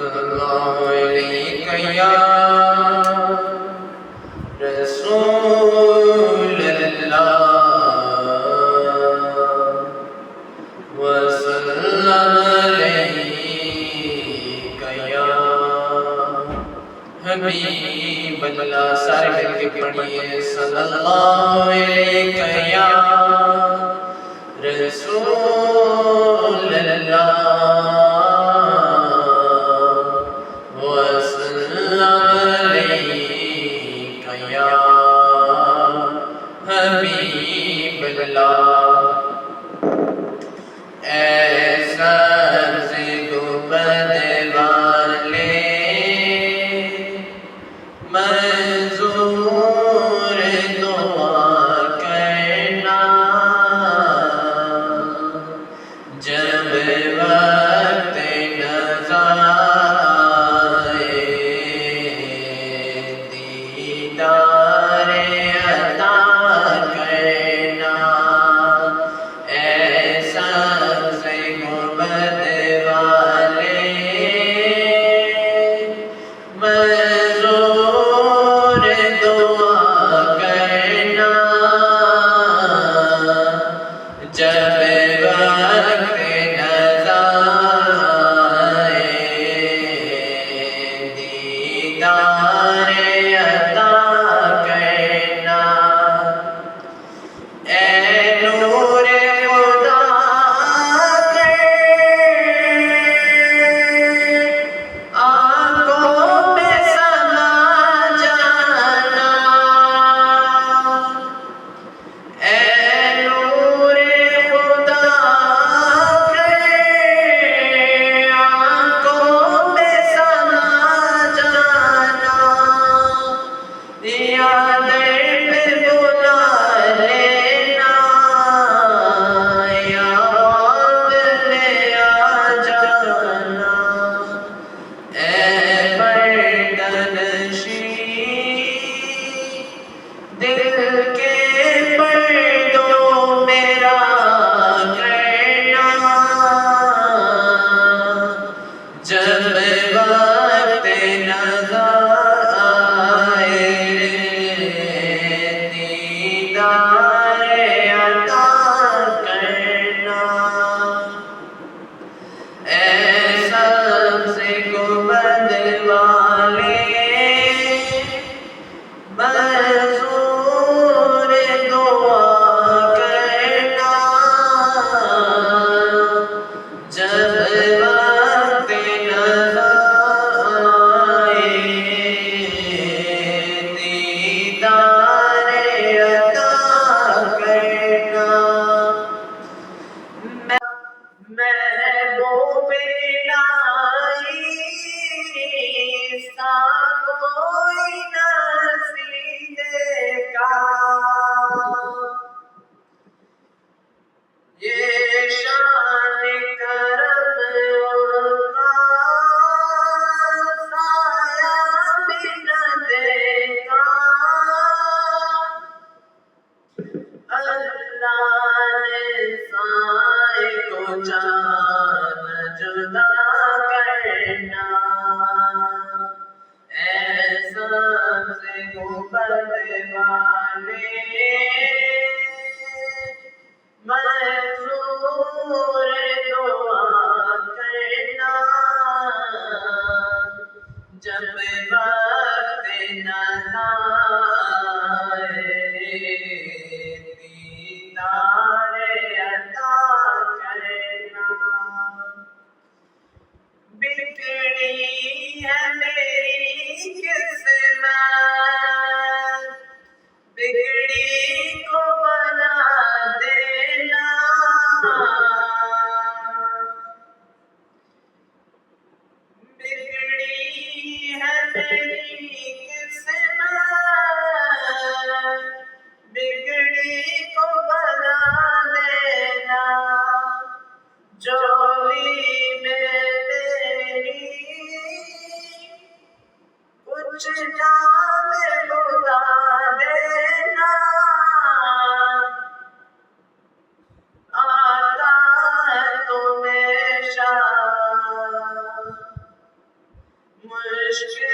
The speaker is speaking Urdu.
صلی اللہ علیہ یا رسول اللہ وسلم علیہ یا حبیب اللہ. سارے مل کے پڑھیے صلی اللہ علیہ یا رسول اللہ وسلم علیہ یا حبیب اللہ. ایسا زبد والے منظور دعا کرنا جب وقت نظر آئے دیدار عطا کرنا. ایسا زبد والے منظور دعا کرنا جب وقت نظر آئے دیدار عطا کرنا. اے نور خدا کے آنکھوں میں سما جانا. اے نور خدا کے آنکھوں میں سما جانا. یاد میں بلا لینا یا خواب میں آ جانا. اے پردنشین دل کے پردوں میرا کرنا جب وقت نظر آئے دیدار عطا کرنا. ایسا سے گنبد والے منظور دعا کرنا جب وقت نظر آئے دیدار عطا کرنا. محبوب الہی سا کوئی نصیب کا یہ شان کرم کا سایہ بھی نہ دیکھا. اللہ نے سائے کو جان جدا کرنا. ایسا سے گنبد والے منظور دعا کرنا جب وقت نظر آئے دیدار عطا کرنا. بگڑی ہے میری قسمت بگڑی کو بنا دینا. بگڑی ہے میری قسمت بگڑی کو بنا دینا. جولی میں میری کچھ جام بتا دینا. آتا ہے تمہیں شام عشق